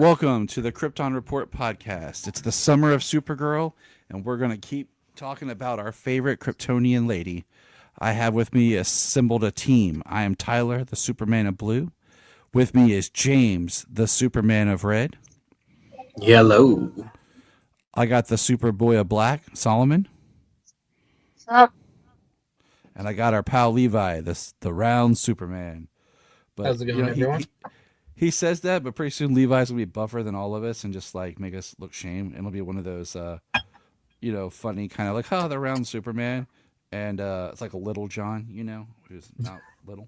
Welcome to the Krypton Report podcast. It's the summer of Supergirl, and we're going to keep talking about our favorite Kryptonian lady. I have with me assembled a team. I am Tyler, the Superman of Blue. With me is James, the Superman of Red. Yellow. I got the Superboy of Black, Solomon. Sup? And I got our pal Levi, the round Superman. But How's it going, everyone? he says that, but pretty soon Levi's gonna be buffer than all of us and just like make us look shame. And it'll be one of those, funny kind of like, oh, the round Superman, and it's like a little John, who's not little.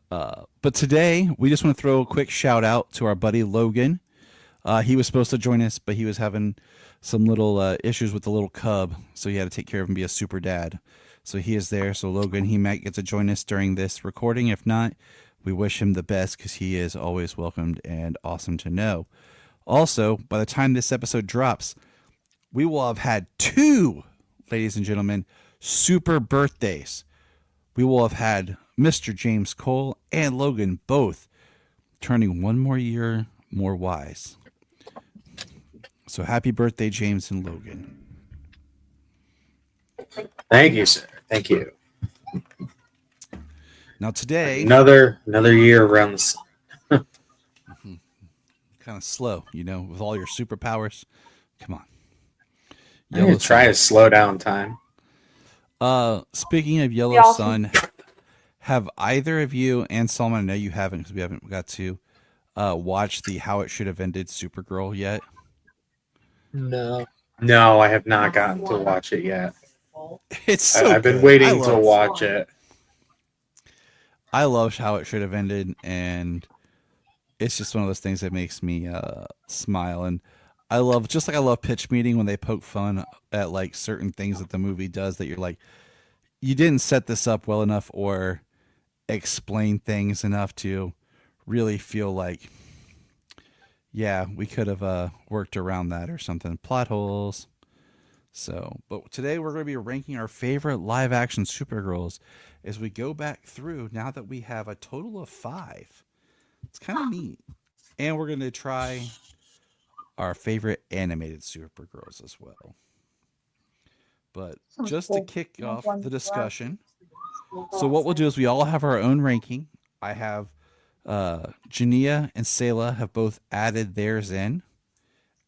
But today we just want to throw a quick shout out to our buddy Logan. He was supposed to join us, but he was having some little issues with the little cub, so he had to take care of him, be a super dad. So he is there. So Logan, he might get to join us during this recording. If not, we wish him the best because he is always welcomed and awesome to know. Also, by the time this episode drops, we will have had two, ladies and gentlemen, super birthdays. We will have had Mr. James Cole and Logan both turning one more year more wise. So happy birthday, James and Logan. Thank you, sir. Thank you. Now today, Another year around the sun. kind of slow, with all your superpowers. Come on. I'm gonna try to slow down time. Speaking of Yellow Sun, have either of you, and Solomon, I know you haven't because we haven't got to watch the How It Should Have Ended Supergirl yet? No, I have not gotten to watch it yet. It's so I've been good. waiting to watch it. I love How It Should Have Ended, and it's just one of those things that makes me smile. And I love Pitch Meeting when they poke fun at like certain things that the movie does that you're like, you didn't set this up well enough or explain things enough to really feel like, yeah, we could have worked around that or something. Plot holes. So, but today we're going to be ranking our favorite live action Supergirls as we go back through now that we have a total of 5. It's kind of neat. And we're going to try our favorite animated Supergirls as well. But just to kick off the discussion, so what we'll do is we all have our own ranking. I have Jania and Selah have both added theirs in.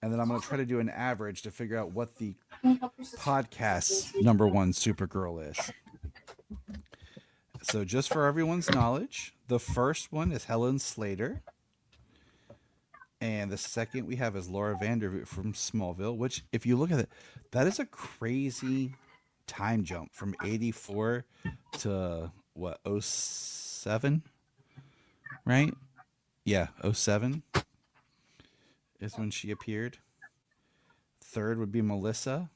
And then I'm going to try to do an average to figure out what the podcast's number one Supergirl is. So just for everyone's knowledge, the first one is Helen Slater. And the second we have is Laura Vandervoot from Smallville, which if you look at it, that is a crazy time jump from 84 to what, 07? Right? Yeah, 07 is when she appeared. Third would be Melissa.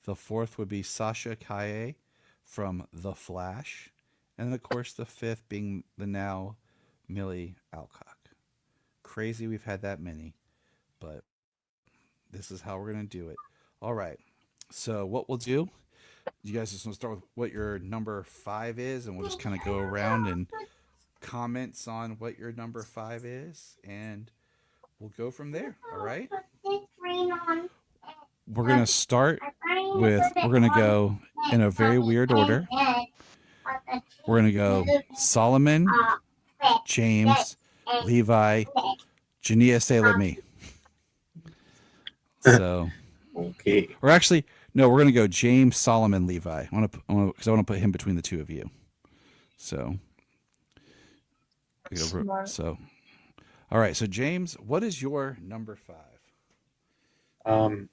The fourth would be Sasha Kaye from The Flash. And of course the fifth being the now Millie Alcock. Crazy we've had that many, but this is how we're going to do it. All right. So what we'll do, you guys just want to start with what your number 5 is, and we'll just kind of go around and comments on what your number 5 is, and we'll go from there. All right. We're going to start with, we're going to go in a very weird order. We're going to go Solomon, James, Levi, Jania, Selah, me. So, Okay. or actually, no, we're going to go James, Solomon, Levi. Because I want to put him between the two of you. So, all right. So, James, what is your number 5?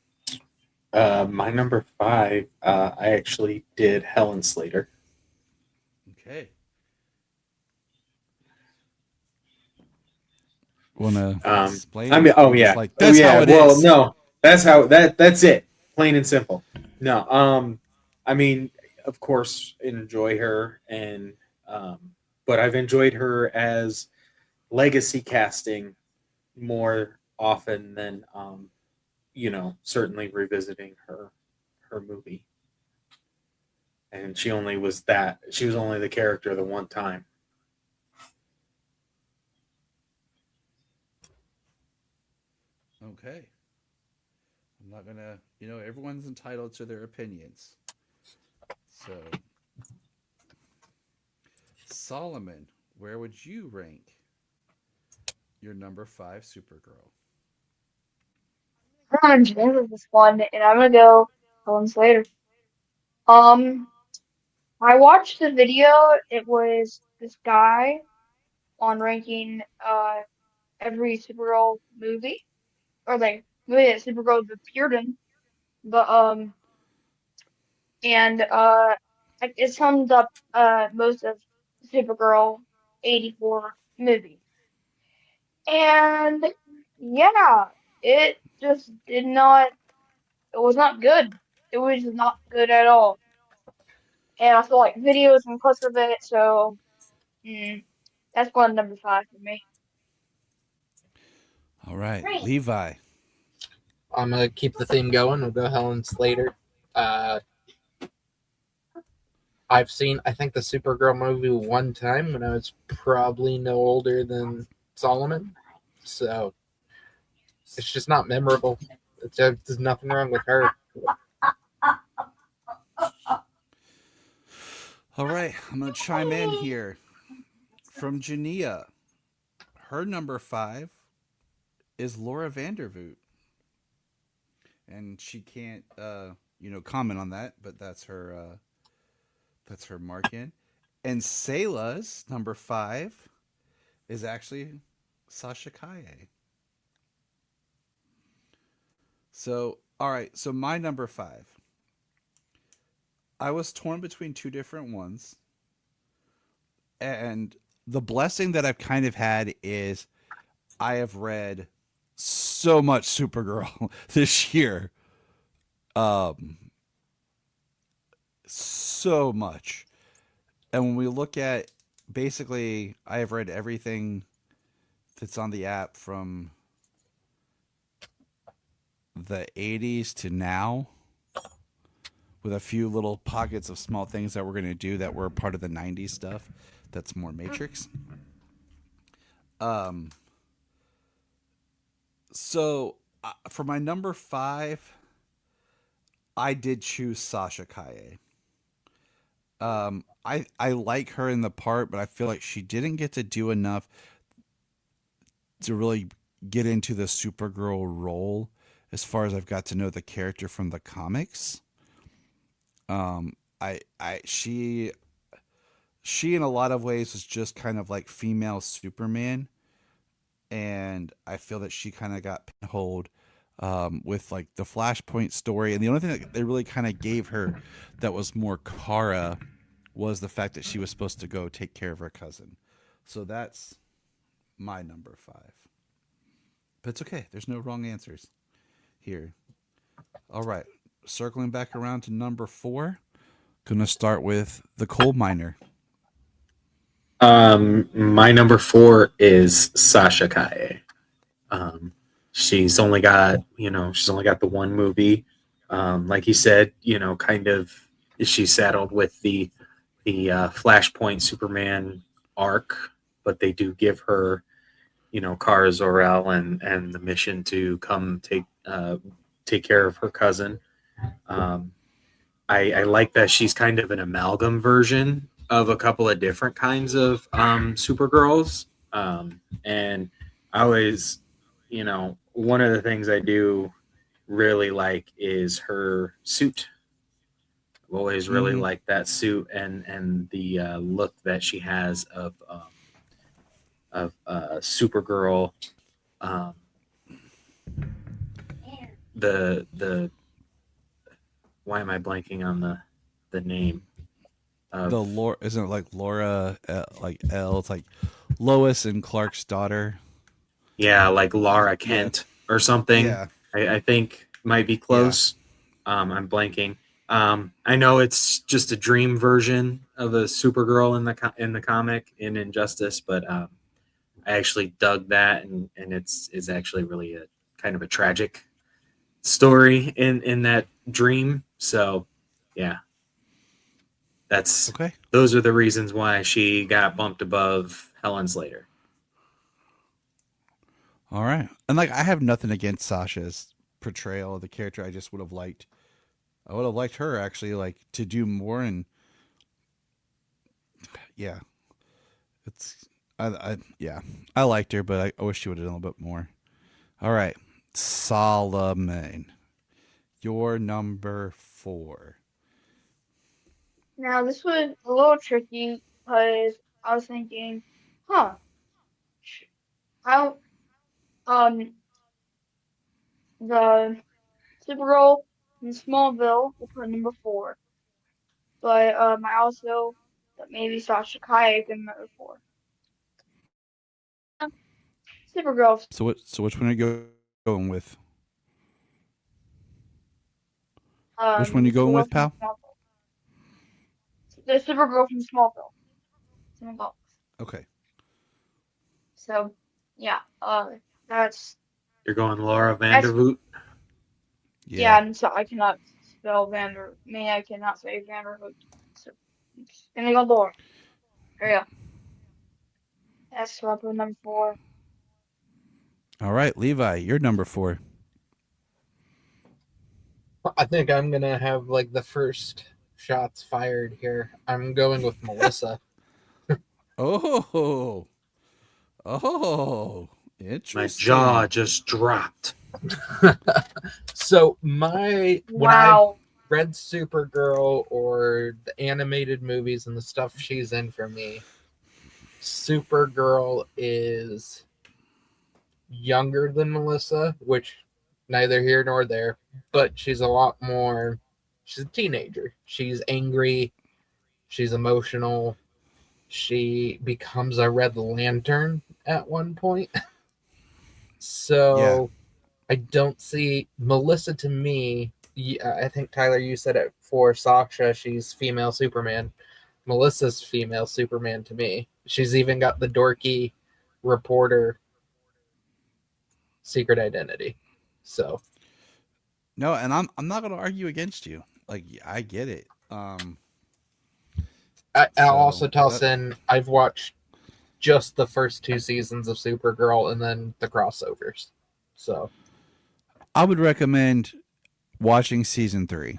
My number 5, I actually did Helen Slater. Okay. Want to explain? I mean, oh yeah, like, that's how it well, is. no, that's it, plain and simple. No, I mean, of course, enjoy her, and but I've enjoyed her as legacy casting more often than certainly revisiting her movie. And she was only the character the one time. Okay. I'm not gonna, everyone's entitled to their opinions. So, Solomon, where would you rank your number five Supergirl? I'm gonna jump into this one, and I'm gonna go Helen Slater. Um, I watched the video. It was this guy on ranking every Supergirl movie or like movie that Supergirl appeared in. But and it sums up most of Supergirl 84 movie. And yeah, it just did not. It was not good. It was not good at all. And I saw like videos and clips of it, so mm, that's one number five for me. All right, Levi. I'm gonna keep the theme going. We'll go Helen Slater. Uh, I've seen, I think, the Supergirl movie one time when I was probably no older than Solomon, so it's just not memorable. There's nothing wrong with her. All right, I'm gonna chime in here from Jania. Her number five is Laura Vandervoot, and she can't, comment on that, but that's her mark in. And Selah's number five is actually Sasha Kaye. So, all right, so my number five. I was torn between two different ones. And the blessing that I've kind of had is I have read so much Supergirl this year. Um, so much. And when we look at basically, I have read everything that's on the app from the 80s to now, with a few little pockets of small things that we're going to do that were part of the 90s stuff that's more Matrix. Um, so for my number five, I did choose Sasha Kaye. I like her in the part, but I feel like she didn't get to do enough to really get into the Supergirl role as far as I've got to know the character from the comics. She in a lot of ways was just kind of like female Superman, and I feel that she kind of got pinholed with like the Flashpoint story, and the only thing that they really kind of gave her that was more Kara was the fact that she was supposed to go take care of her cousin. So that's my number five. But it's okay. There's no wrong answers here. All right. Circling back around to number four, gonna start with the coal miner. My number four is Sasha Kaye. Um, she's only got the one movie. Like you said, kind of she's saddled with the Flashpoint Superman arc, but they do give her, Kara Zor-El and the mission to come take care of her cousin. Um, I like that she's kind of an amalgam version of a couple of different kinds of Supergirls. And I always, one of the things I do really like is her suit. I've always really Mm-hmm. liked that suit and the look that she has of Supergirl. Um, the why am I blanking on the name The of Laura isn't it like Laura, like L? It's like Lois and Clark's daughter. yeah, like Lara Yeah, Kent or something. yeah, I think might be yeah. close. I'm blanking. I know it's just a dream version of a Supergirl in the comic in Injustice, but I actually dug that, and it's actually really a kind of a tragic story in that dream. So yeah, that's Okay. those are the reasons why she got bumped above Helen Slater. All right. And like I have nothing against Sasha's portrayal of the character. I just would have liked I would have liked her actually like to do more and yeah. It's I yeah. I liked her, but I wish she would have done a little bit more. All right. Solomon. Your number 4. Now this was a little tricky because I was thinking, huh, how um the Supergirl from Smallville will put number 4, but I also thought maybe Sasha Kayak in number 4. Supergirl, So which one are you going with? Which one are the you going Supergirl with, from pal? Smallville, the Supergirl from Smallville. Smallville. Okay. So yeah, that's You're going Laura that's Vandervoot. Yeah. yeah. And so I cannot spell Vander. Me, I cannot say Vanderhook. So I'm just gonna go Laura. There you go. That's what I put number 4. All right, Levi, you're number 4. I think I'm gonna have like the first shots fired here. I'm going with Melissa. Oh. Oh. My jaw Interesting. just dropped. So my when I Wow. read Supergirl or the animated movies and the stuff she's in for me, Supergirl is younger than Melissa, which neither here nor there, but she's a lot more. She's a teenager. She's angry. She's emotional. She becomes a Red Lantern at one point. Yeah. So I don't see Melissa to me. I think Tyler, you said it for Sasha. She's female Superman. Melissa's female Superman to me. She's even got the dorky reporter secret identity. So No, and I'm not going to argue against you. Like I get it. I'll So also toss that in. I've watched just the first 2 seasons of Supergirl and then the crossovers. So I would recommend watching season 3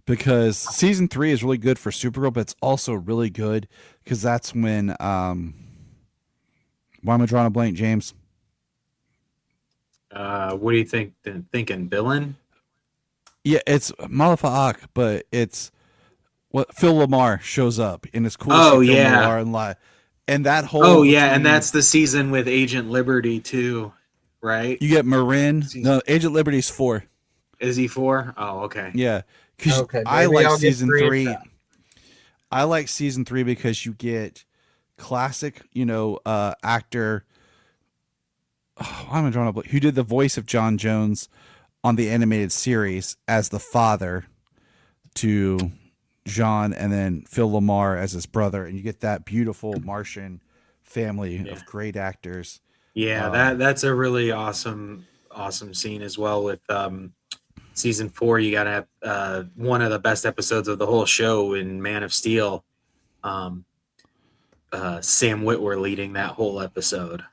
because season 3 is really good for Supergirl, but it's also really good because that's when why am I drawing a blank, James? What do you think? Thinking villain? Yeah, it's Malafa'ak, but it's what Phil Lamar shows up, and it's cool to see Oh Phil yeah. Lamar in live. And that whole Oh yeah, and between that's the season with Agent Liberty too, right? you get Marin. Season No, Agent Liberty's 4. is he 4? Oh, okay. Yeah, because okay, I maybe like I'll give season 3 a 3. shot. I like season 3 because you get classic, actor. Oh, why am I drawing a blank? Who did the voice of John Jones on the animated series as the father to John, and then Phil Lamar as his brother, and you get that beautiful Martian family Yeah. of great actors. Yeah, that's a really awesome scene as well with season 4. You got to have one of the best episodes of the whole show in Man of Steel. Um, Sam Witwer leading that whole episode.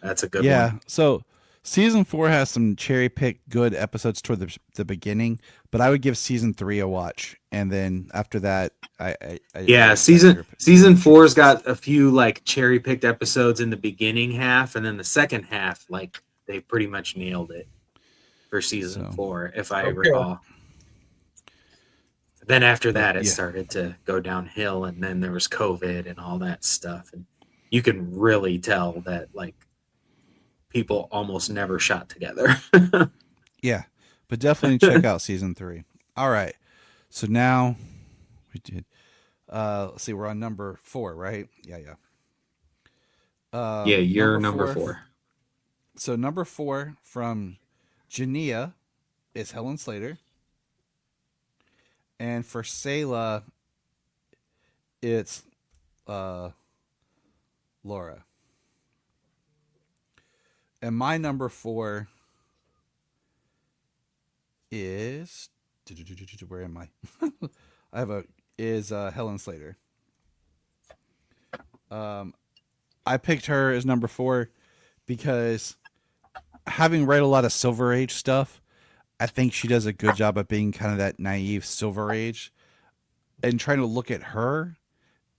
That's a good Yeah, one. so season 4 has some cherry picked good episodes toward the beginning, but I would give season 3 a watch, and then after that, I Yeah, respect season your 4's choices. got a few like cherry picked episodes in the beginning half, and then the second half, like they pretty much nailed it for season So 4, if I Okay. recall. Then after but that, it yeah, started to go downhill, and then there was COVID and all that stuff, and you can really tell that like people almost never shot together. yeah, but definitely check out season 3. All right, so now we did. Let's see, we're on number 4, right? Yeah, yeah. Yeah, you're Number number 4. 4. So number 4 from Jania is Helen Slater, and for Sayla, it's uh, Laura. And my number 4 is where am I? I have a is Helen Slater. Um, I picked her as number 4 because having read a lot of Silver Age stuff, I think she does a good job of being kind of that naive Silver Age and trying to look at her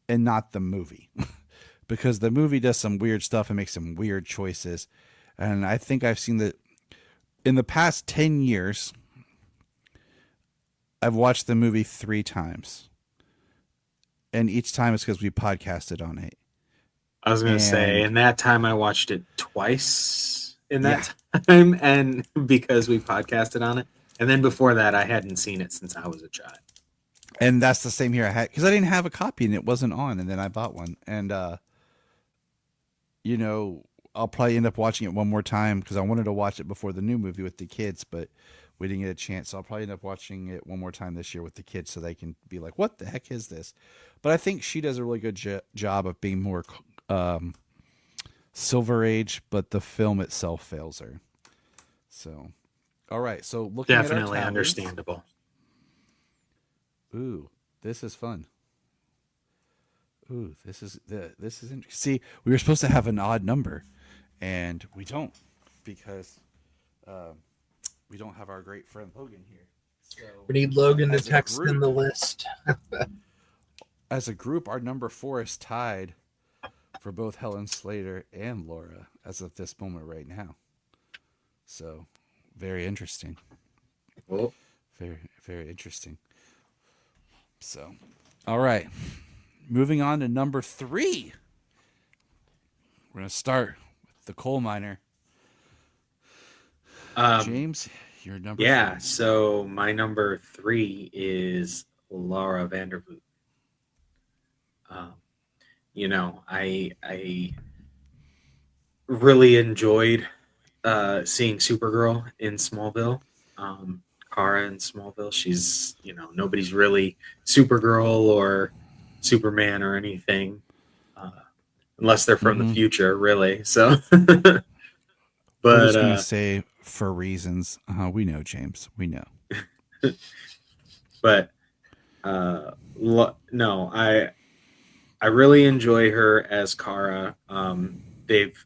and not the movie. Because the movie does some weird stuff and makes some weird choices. And I think I've seen that in the past 10 years, I've watched the movie 3 times. And each time it's because we podcasted on it. I was gonna say, And in that time I watched it twice in yeah, that time, and because we podcasted on it, and then before that I hadn't seen it since I was a child. and that's the same here. I had because I didn't have a copy and it wasn't on, and then I bought one. And you know, I'll probably end up watching it one more time because I wanted to watch it before the new movie with the kids, but we didn't get a chance. So I'll probably end up watching it one more time this year with the kids so they can be like, "What the heck is this?" But I think she does a really good job of being more Silver Age, but the film itself fails her. So, all right. So looking at our Definitely tallies, understandable. ooh, this is fun. Ooh, this is interesting. See, we were supposed to have an odd number, and we don't because um, we don't have our great friend Logan here. So, We need Logan to as a text in group, the list. as a group, our number 4 is tied for both Helen Slater and Laura as of this moment right now. So, very interesting. Well, Very, very interesting. So, all right. Moving on to number 3. We're going to start with the coal miner. James, your number yeah. 3. So my number 3 is Laura Vandervoot. Um, I really enjoyed seeing Supergirl in Smallville. Kara in Smallville. She's, nobody's really Supergirl or Superman or anything, uh, unless they're from the Mm-hmm. future, really. So, We're but just going to say for reasons. We know, James. We know. but no, I really enjoy her as Kara. They've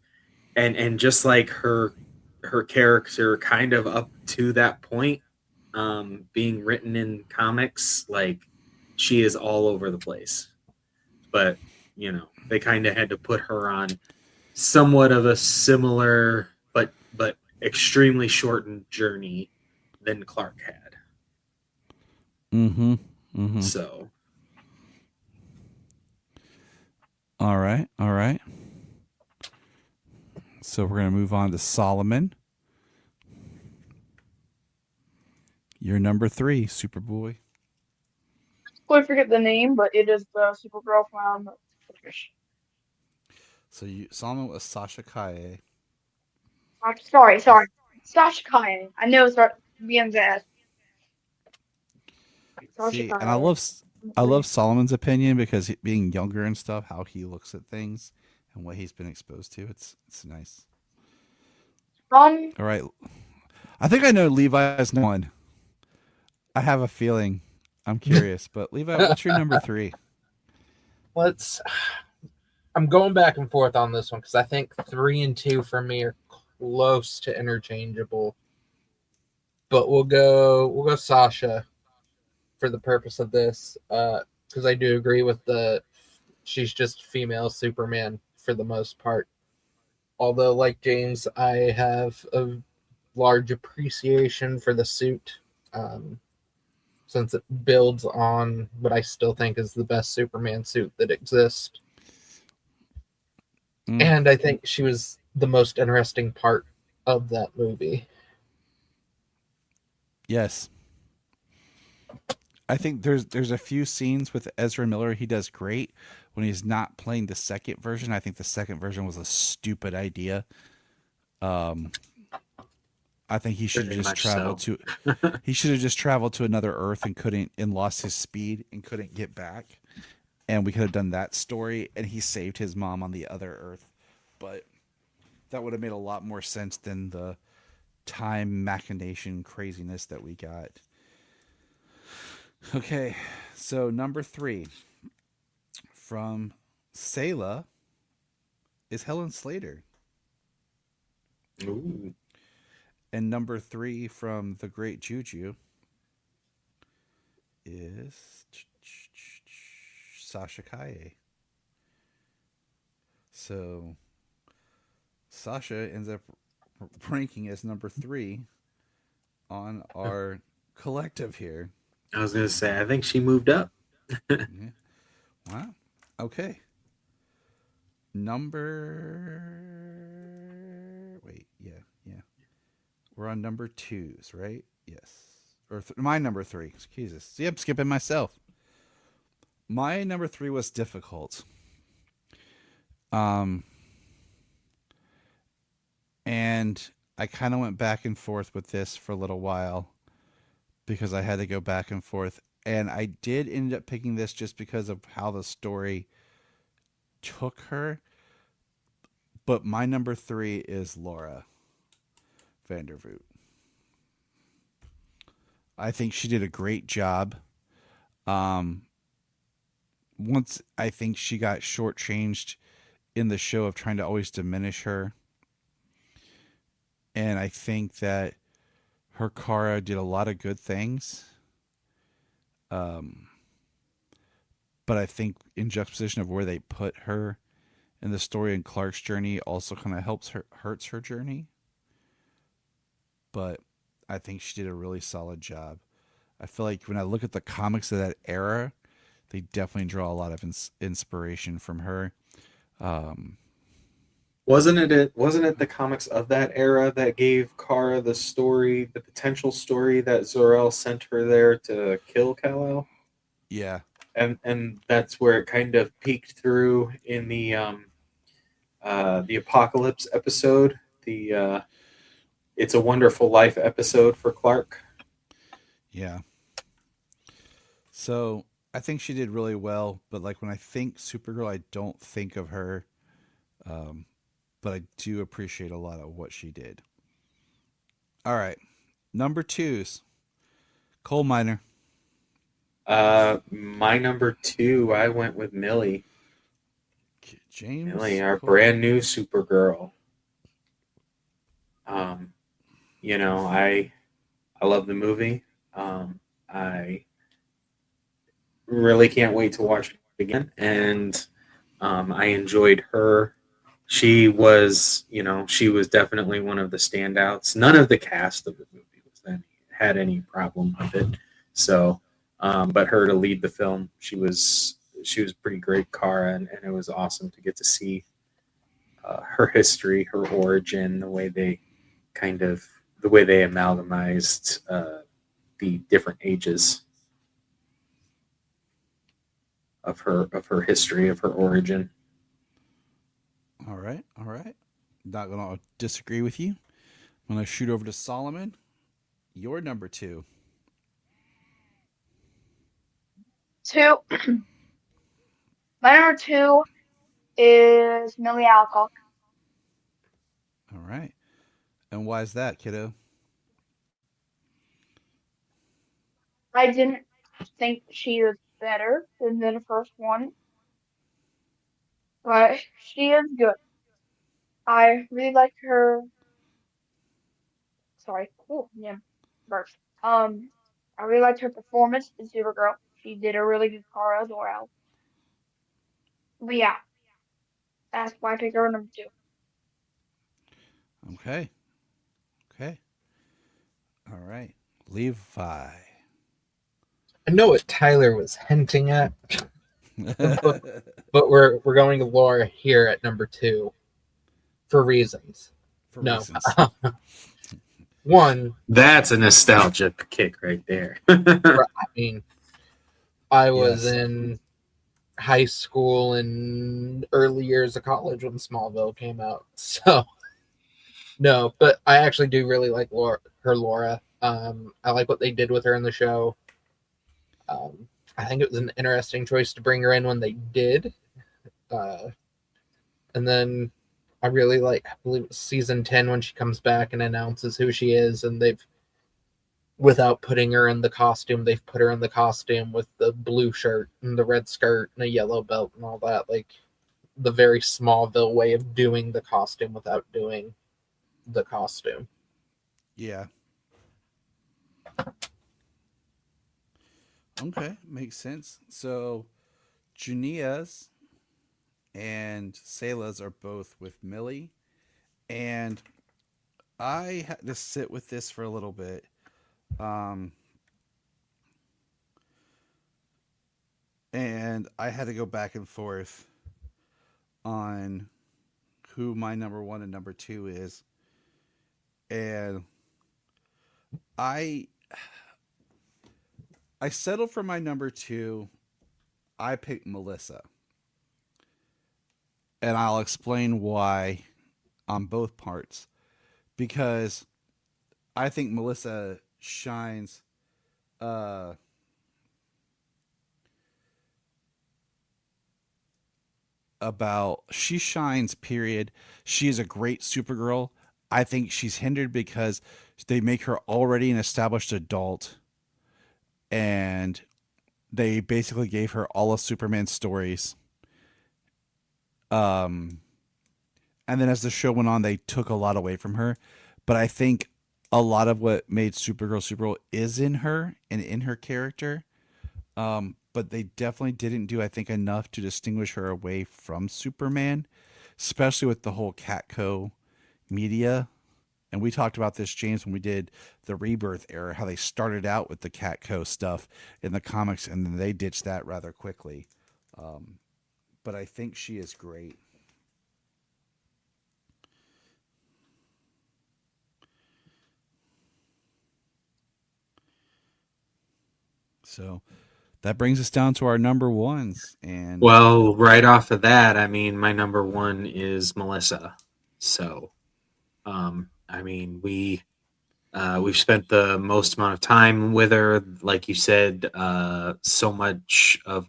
and just like her character, kind of up to that point, being written in comics, like she is all over the place. But they kind of had to put her on somewhat of a similar but extremely shortened journey than Clark had. Mm-hmm. Mm-hmm. So All right. All right. So we're going to move on to Solomon. Your number 3, Superboy. I forget the name, but it is the Supergirl from Turkish. So Solomon was Sasha Kaye. Sorry. Sasha Kyan. I know it's begins as Sasha See, and Kyan. I love Solomon's opinion because being younger and stuff, how he looks at things and what he's been exposed to, it's nice. Fun. All right, I think I know Levi's one. I have a feeling. I'm curious, but Levi, what's your number 3? I'm going back and forth on this one because I think 3 and 2 for me are close to interchangeable. But we'll go Sasha for the purpose of this, because I do agree with she's just female Superman for the most part. Although, like James, I have a large appreciation for the suit, since it builds on what I still think is the best Superman suit that exists. Mm. And I think she was the most interesting part of that movie. Yes. I think there's a few scenes with Ezra Miller he does great when he's not playing the second version. I think the second version was a stupid idea. I think he should have Very just much traveled so. to he should have just traveled to another Earth and lost his speed and couldn't get back. And we could have done that story and he saved his mom on the other Earth. But that would have made a lot more sense than the time machination craziness that we got. Okay, so number 3 from Sayla is Helen Slater. Ooh. And number 3 from the Great Juju is Sasha Kaye. So Sasha ends up ranking as number 3 on our collective here. I was gonna say, I think she moved up. Yeah. Wow. Okay. Number. Wait. Yeah. Yeah. We're on number 2s, right? Yes. Or my number 3. Jesus. See, I'm skipping myself. My number 3 was difficult. Um, and I kind of went back and forth with this for a little while because I had to go back and forth. And I did end up picking this just because of how the story took her. But my number 3 is Laura Vandervoot. I think she did a great job. Um, Once I think she got shortchanged in the show of trying to always diminish her. And I think that her Kara did a lot of good things. Um, but I think in juxtaposition of where they put her in the story and Clark's journey also kind of hurts her journey. But I think she did a really solid job. I feel like when I look at the comics of that era, they definitely draw a lot of inspiration from her. Um, Wasn't it the comics of that era that gave Kara the story, the potential story that Zor-El sent her there to kill Kal-El? yeah, And that's where it kind of peeked through in the Apocalypse episode, the It's a Wonderful Life episode for Clark. yeah. So I think she did really well. But like when I think Supergirl, I don't think of her. Um, but I do appreciate a lot of what she did. All right, number 2s, Coal Miner. My number 2, I went with Millie. James Millie, our Coal. brand new Supergirl. Um, I love the movie. I really can't wait to watch it again, and I enjoyed her. She was definitely one of the standouts. None of the cast of the movie had any problem with it. So, but her to lead the film, she was pretty great, Kara, and it was awesome to get to see her history, her origin, kind of the way they amalgamized the different ages of her history, of her origin. All right, all right. Not gonna disagree with you. I'm gonna shoot over to Solomon. Your number 2. Two. My number 2 is Millie Alcock. All right. And why is that, kiddo? I didn't think she was better than the first one, but she is good. I really like her. Sorry. Oh, yeah. Burst. Um, I really liked her performance in Supergirl. She did a really good Kara as well. But yeah, that's why I picked her number 2. Okay. Okay. All right. Levi. I know what Tyler was hinting at, but we're going to Laura here at number 2 for reasons. For No, reasons. one, That's a nostalgia kick right there. I mean, I was Yes. in high school and early years of college when Smallville came out, so no. But I actually do really like Laura. I like what they did with her in the show. I think it was an interesting choice to bring her in when they did. And then I really like, I believe it's season 10 when she comes back and announces who she is, and without putting her in the costume, they've put her in the costume with the blue shirt and the red skirt and a yellow belt and all that. Like the very Smallville way of doing the costume without doing the costume. Yeah. Okay, makes sense. So Junia's and Sayla's are both with Millie, and I had to sit with this for a little bit. Um, and I had to go back and forth on who my number one and number two is. And I I settled for my number two. I picked Melissa. And I'll explain why on both parts. Because I think Melissa shines uh she shines, period. She is a great Supergirl. I think she's hindered because they make her already an established adult, and they basically gave her all of Superman's stories. Um and then as the show went on, they took a lot away from her. But I think a lot of what made Supergirl is in her and in her character. But they definitely didn't do, I think, enough to distinguish her away from Superman, especially with the whole Catco media. And we talked about this, James, when we did the Rebirth era, how they started out with the Catco stuff in the comics, and then they ditched that rather quickly. But I think she is great. So that brings us down to our number ones. And Well, right off of that, I mean, my number one is Melissa. So, I mean, we've spent the most amount of time with her, like you said. So much of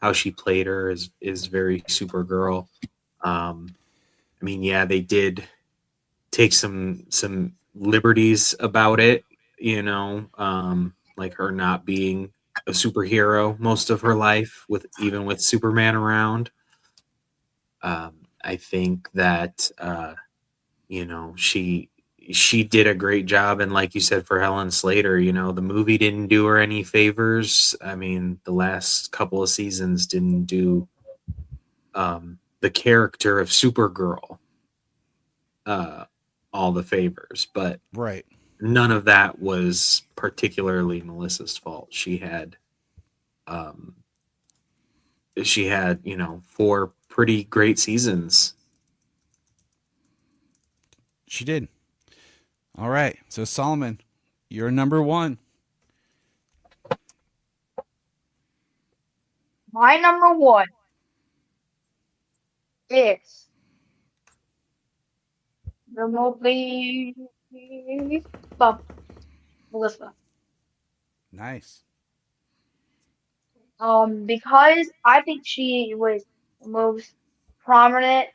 how she played her is very Supergirl. I mean, yeah, they did take some liberties about it, like her not being a superhero most of her life, with even with Superman around. I think that she did a great job, and like you said, for Helen Slater, the movie didn't do her any favors. I mean, the last couple of seasons didn't do the character of Supergirl uh, all the favors, but right. none of that was particularly Melissa's fault. Um, she had, four pretty great seasons. She did. All right. So Solomon, you're number one. My number one is remotely well, Melissa. Nice. Because I think she was the most prominent,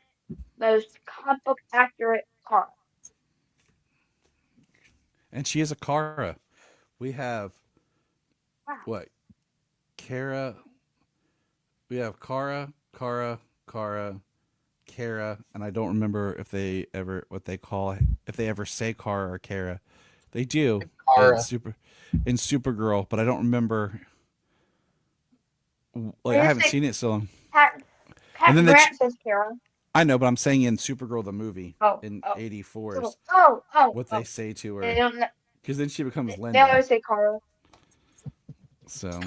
most comic book accurate card. And she is a Kara. We have Wow. what? Kara. We have Kara, Kara, and I don't remember if they ever if they ever say Kara or Kara. They do Kara. in Supergirl, but I don't remember. Like I I just haven't say seen it, so. Pat, And then Grant says Kara. I know, but I'm saying in Supergirl the movie Oh, in oh, '84's what they oh. say to They her, don't. because then she becomes They Linda. always say Kara. So,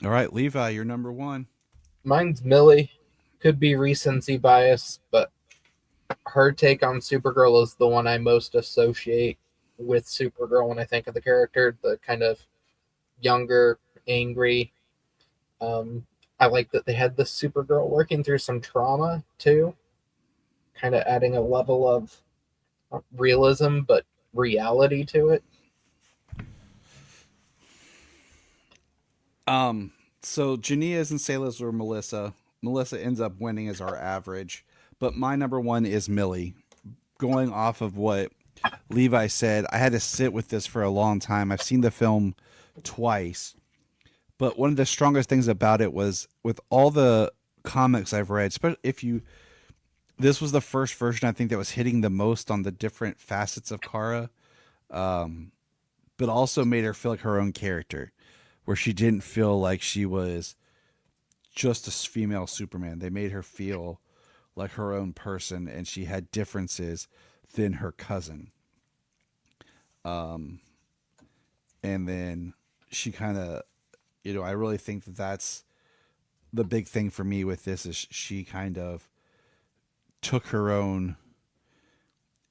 all right, Levi, you're number one. Mine's Millie. Could be recency bias, but her take on Supergirl is the one I most associate with Supergirl when I think of the character. The kind of younger, angry. I like that they had the Supergirl working through some trauma too, kind of adding a level of realism but reality to it. So Jania's and Sayla's were Melissa. Melissa ends up winning as our average, but my number one is Millie. Going off of what Levi said, I had to sit with this for a long time. I've seen the film twice, but one of the strongest things about it was with all the comics I've read, especially this was the first version I think that was hitting the most on the different facets of Kara, um, but also made her feel like her own character, where she didn't feel like she was just a female Superman. They made her feel like her own person, and she had differences than her cousin. Um, and then she kind of, I really think that that's the big thing for me with this is she kind of took her own,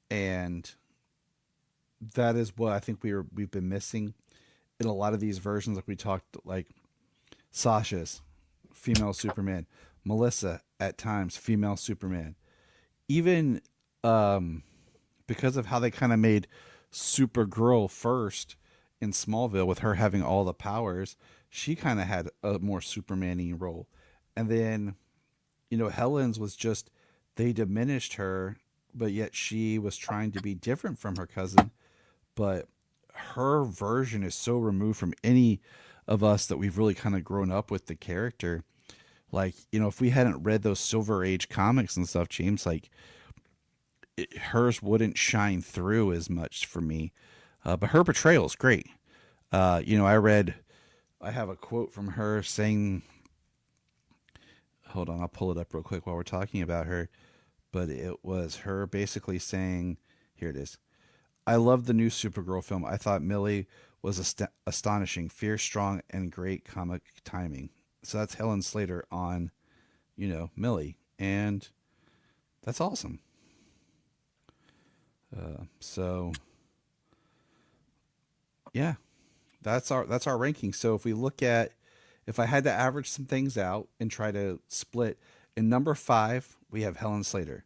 and that is what I think we've been missing in a lot of these versions. Like we talked, like Sasha's female Superman, Melissa at times female Superman, even because of how they kind of made Supergirl first in Smallville with her having all the powers, she kind of had a more Superman-y role. And then, Helen's was just, they diminished her, but yet she was trying to be different from her cousin. But her version is so removed from any of us that we've really kind of grown up with the character. Like, if we hadn't read those Silver Age comics and stuff, James, like, hers wouldn't shine through as much for me. But her portrayal is great. I have a quote from her saying, hold on, I'll pull it up real quick while we're talking about her. But it was her basically saying, here it is. I loved the new Supergirl film. I thought Millie was astonishing, fierce, strong, and great comic timing. So that's Helen Slater on, Millie. And that's awesome. So yeah, that's our ranking. So if I had to average some things out and try to split, in number 5 we have Helen Slater.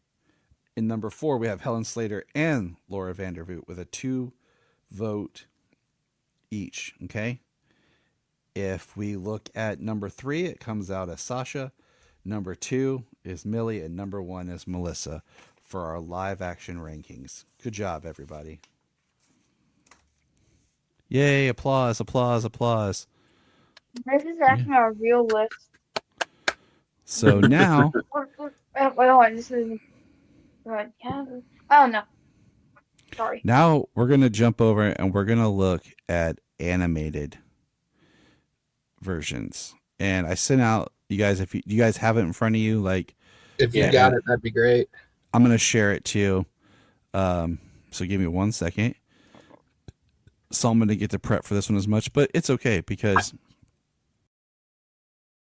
In number 4 we have Helen Slater and Laura Vandervoot with a 2-vote each. Okay. If we look at number 3, it comes out as Sasha. Number 2 is Millie, and number 1 is Melissa for our live action rankings. Good job, everybody. Yay, applause, applause, applause. This is actually a real list. So now, Wait, hold on. This is good. Yeah. Oh no. Sorry. now we're going to jump over and we're going to look at animated versions. And I sent out, you guys, if you guys have it in front of you, like, If you got it, that'd be great. I'm going to share it too. So give me 1 second. So I'm going to get to prep for this one as much, but it's okay because